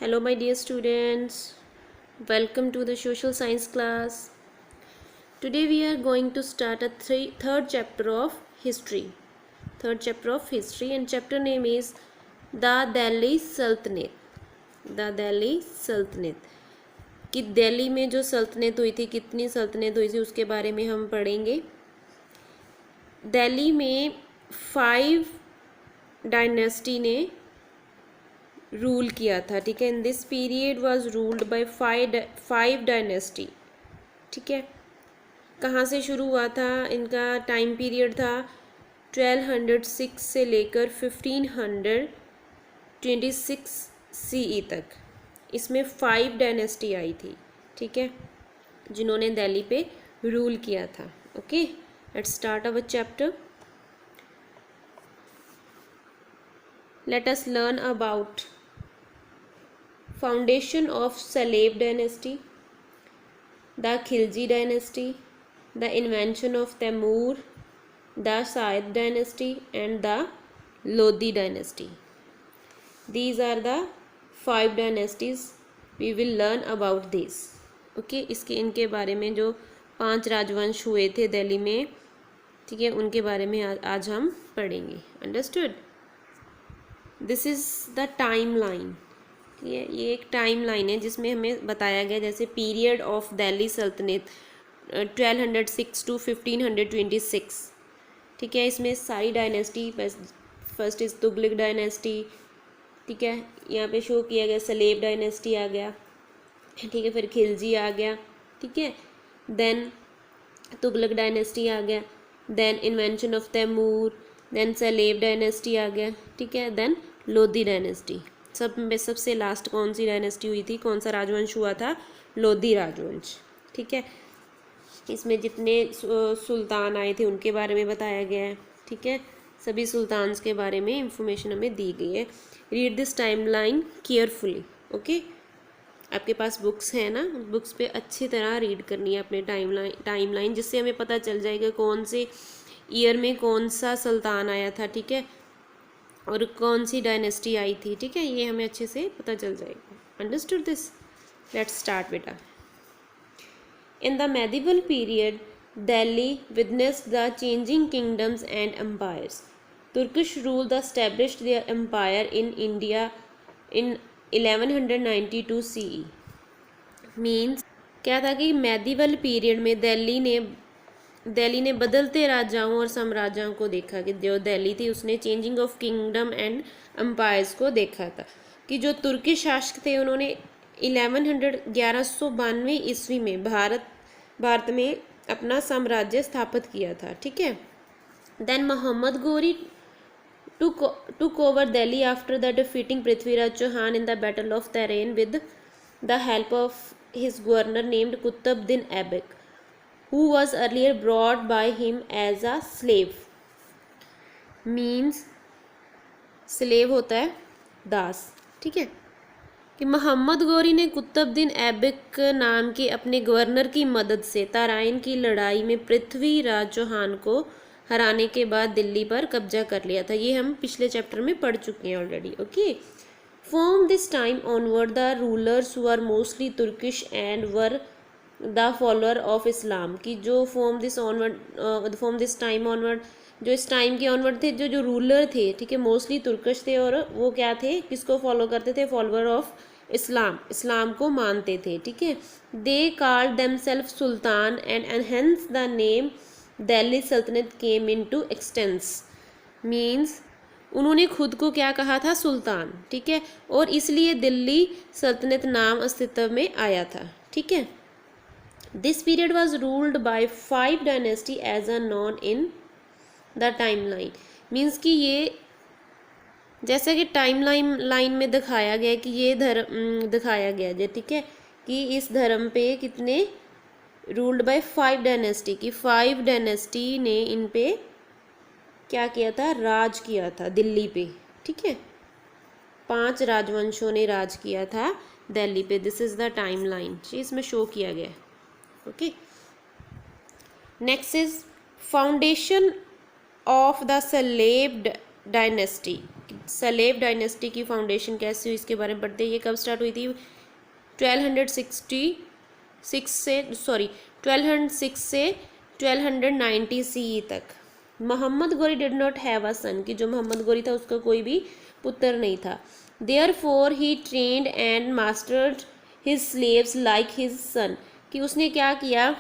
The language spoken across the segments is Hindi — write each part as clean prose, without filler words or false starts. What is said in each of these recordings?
Hello, my dear students. Welcome to the social science class. Today we are going to start a third chapter of history. Third chapter of history, and chapter name is The Delhi Sultanate. The Delhi Sultanate. कि दिल्ली में जो सल्तनत हुई थी, कितनी सल्तनत हुई थी, उसके बारे में हम पढ़ेंगे. दिल्ली में 5 डायनेस्टी ने रूल किया था. ठीक है. In this period was ruled by 5 dynasty. ठीक है. कहाँ से शुरू हुआ था? इनका टाइम पीरियड था 1206 से लेकर 1526 CE तक. इसमें 5 डायनेस्टी आई थी. ठीक है, जिन्होंने दिल्ली पे रूल किया था. Okay, let's start our chapter. Let us learn about foundation of Saleb dynasty, the Khilji dynasty, the invention of Taimur, the Said dynasty and the Lodi dynasty. These are the 5 dynasties. We will learn about this. Okay, इसके इनके बारे में जो 5 राजवंश हुए थे दिल्ली में, ठीक है, उनके बारे में आज हम पढ़ेंगे. Understood? This is the timeline. ये एक टाइम लाइन है जिसमें हमें बताया गया जैसे पीरियड ऑफ दिल्ली सल्तनत 1206 to 1526. ठीक है, इसमें सारी dynasty, first is Tughlaq dynasty. ठीक है, यहाँ पे शो किया गया सलेब डायनेस्टी आ गया. ठीक है, फिर खिलजी आ गया. ठीक है, देन तुगलक डायनेस्टी आ गया, then invention of Timur, then slave dynasty आ गया. ठीक है, देन लोधी डायनेस्टी. सब में सबसे लास्ट कौन सी डायनेस्टी हुई थी, कौन सा राजवंश हुआ था? लोधी राजवंश. ठीक है, इसमें जितने सुल्तान आए थे उनके बारे में बताया गया है. ठीक है, सभी सुल्तान्स के बारे में इंफॉर्मेशन हमें दी गई है. Read this timeline carefully. Okay, आपके पास बुक्स है ना, बुक्स पे अच्छी तरह रीड करनी है अपने टाइमलाइन, जिससे हमें पता चल जाएगा कौन से ईयर में कौन सा सुल्तान आया था. ठीक है, और कौन सी डायनेस्टी आई थी. ठीक है, ये हमें अच्छे से पता चल जाएगा. Understood this? लेट्स स्टार्ट बेटा. In the medieval period Delhi witnessed the changing kingdoms and empires. Turkish rule the established their empire in India in 1192 CE. Means क्या था कि मेडिवल पीरियड में दिल्ली ने बदलते राजाओं और साम्राज्यों को देखा. कि जो दिल्ली थी उसने changing of kingdom and empires को देखा था. कि जो तुर्की शासक थे उन्होंने 1192 ईस्वी में भारत में अपना साम्राज्य स्थापित किया था. ठीक है, then Mohammad Ghori took over Delhi after the defeating Prithviraj Chauhan in the Battle of Tarain with the help of his governor named Qutbuddin Aibak, who was earlier brought by him as a slave. Means slave होता है दास. ठीक है, कि मोहम्मद गौरी ने कुतुबुद्दीन ऐबक नाम के अपने गवर्नर की मदद से तराइन की लड़ाई में पृथ्वीराज चौहान को हराने के बाद दिल्ली पर कब्जा कर लिया था. ये हम पिछले चैप्टर में पढ़ चुके हैं already. Okay, from this time onward the rulers were mostly Turkish and were the follower of Islam. की जो फ्रॉम दिस टाइम ऑनवर्ड, जो इस टाइम के ऑनवर्ड थे, जो रूलर थे, ठीक है, मोस्टली तुर्किश थे और वो क्या थे, किसको फॉलो करते थे? फॉलोअर ऑफ इस्लाम को मानते थे. ठीक है, they called themselves sultan and hence the name Delhi Sultanat came into expanse. Means उन्होंने खुद को क्या कहा था? सुल्तान. ठीक है, और इसलिए दिल्ली सल्तनत नाम अस्तित्व में आया था. ठीक है, this period was ruled by 5 dynasty as a known in the timeline. Means कि ये जैसा कि टाइमलाइन में दिखाया गया कि ये धर्म दिखाया गया है. ठीक है, कि इस धर्म पे कितने रूल्ड बाय 5 डायनेस्टी की 5 डायनेस्टी ने इन पे क्या किया था? राज किया था दिल्ली पे. ठीक है, 5 राजवंशों ने राज किया था दिल्ली पे. दिस इज द टाइमलाइन, इसमें शो किया गया है. Okay, next is foundation of the slave dynasty. Slave dynasty की फाउंडेशन कैसे हुई इसके बारे में पढ़ते हैं। ये कब स्टार्ट हुई थी? 1266 से 1290 CE तक। Mohammad Ghori did not have a सन, कि जो मोहम्मद गोरी था उसका कोई भी पुत्र नहीं था। Therefore he trained and mastered his slaves like his son, कि उसने क्या किया,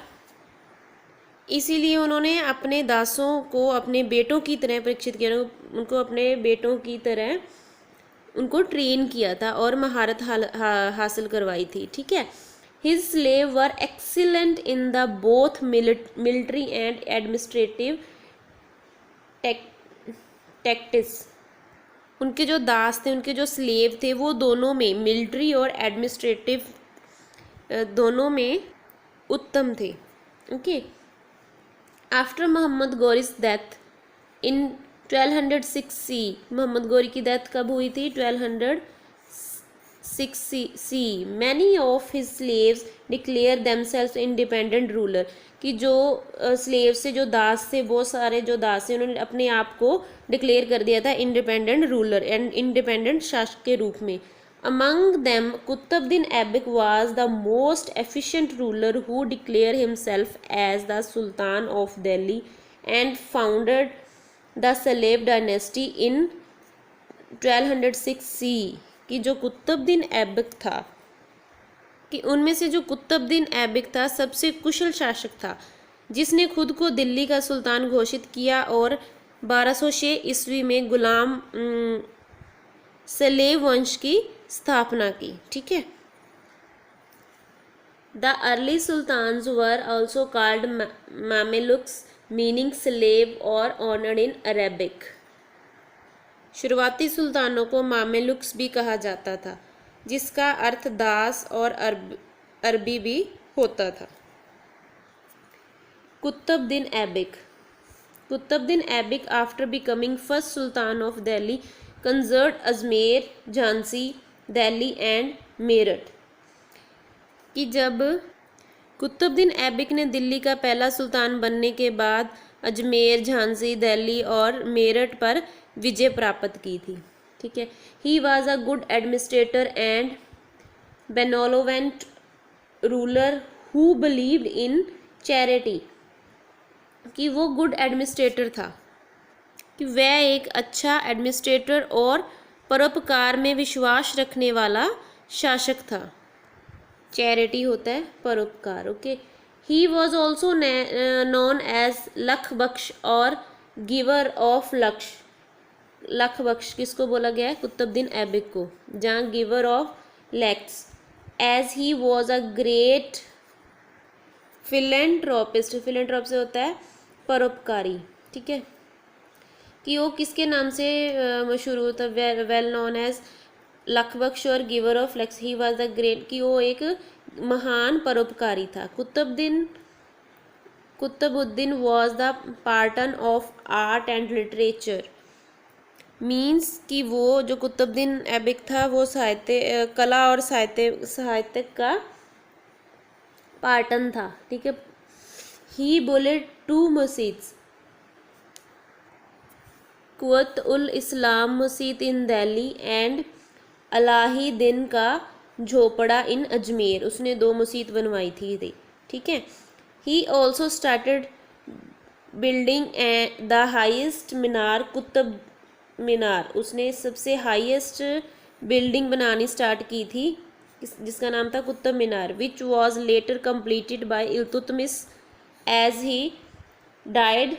इसीलिए उन्होंने अपने दासों को अपने बेटों की तरह परीक्षित किया, उनको अपने बेटों की तरह उनको ट्रेन किया था और महारत हासिल करवाई थी। ठीक है। His slave were excellent in the both military and administrative tactics. उनके जो दास थे, उनके जो स्लेव थे, वो दोनों में, मिलिट्री और एडमिनिस्ट्रेटिव दोनों में उत्तम थे। Okay. After Mohammad Ghori's death in 1206 CE, Mohammad Ghori की डेथ कब हुई थी? 1206 CE। Many of his slaves declare themselves independent ruler, कि जो स्लेव से जो दास थे, बहुत सारे जो दास थे उन्होंने अपने आप को डिक्लेयर कर दिया था इंडिपेंडेंट रूलर एंड इंडिपेंडेंट शासक के रूप में। Among them Qutbuddin Aibak was the most efficient ruler who declare himself as the sultan of Delhi and founded the slave dynasty in 1206 CE, कि जो कुतुबुद्दीन ऐबक था, कि उनमें से जो कुतुबुद्दीन ऐबक था सबसे कुशल शासक था, जिसने खुद को दिल्ली का सुल्तान घोषित किया और 1206 ईस्वी में गुलाम सलेब वंश की स्थापना की। ठीक है। The early sultans were also called mamelukes, meaning slave और ऑनर्ड इन अरेबिक। शुरुआती सुल्तानों को मामेलुक्स भी कहा जाता था, जिसका अर्थ दास और अरबी भी होता था। Qutbuddin Aibak. Qutbuddin Aibak after becoming first sultan of Delhi conquered Ajmer, Jhansi, Delhi and Meerut, कि जब कुतुबुद्दीन ऐबक ने दिल्ली का पहला सुल्तान बनने के बाद अजमेर, झांसी, दिल्ली और मेरठ पर विजय प्राप्त की थी। ठीक है। He was a good administrator and benevolent ruler who believed in charity, कि वो गुड एडमिनिस्ट्रेटर था, कि वह एक अच्छा एडमिनिस्ट्रेटर और परोपकार में विश्वास रखने वाला शासक था। चैरिटी होता है परोपकार। Okay. He was also known as Lakh Bakhsh or giver of लक्ष। लख बख्श किसको बोला गया है? कुतुबुद्दीन ऐबक को, जहाँ giver of lakhs, as he was a great philanthropist. Philanthrope से होता है परोपकारी। ठीक है। कि वो किसके नाम से मशहूर होता है? Well known as Lakh Bakhsh or giver of lakhs. He was the great, कि वो एक महान परोपकारी था। Qutbuddin was the patron of art and literature, means कि वो जो कुतुबुद्दीन ऐबक था वो साहित्य, कला और साहित्य का पार्टन था। ठीक है। ही बुल्ड 2 मस्जिद्स, कुव्वत उल इस्लाम मस्जिद इन दिल्ली एंड अलाहीदीन का झोपड़ा इन अजमेर। उसने 2 मस्जिद बनवाई थी। ठीक है। He also started building the highest minar, Qutub Minar. उसने सबसे हाईएस्ट बिल्डिंग बनानी स्टार्ट की थी, जिसका नाम था Qutub Minar, which was later completed by Iltutmish as he died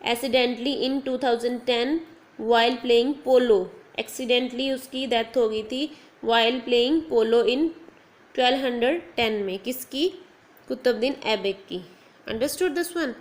accidentally in 2010 while playing polo. Accidentally उसकी डेथ हो गई थी वाइल प्लेइंग पोलो इन 1210 में। किसकी? कुतुबुद्दीन ऐबक की। Understood this one?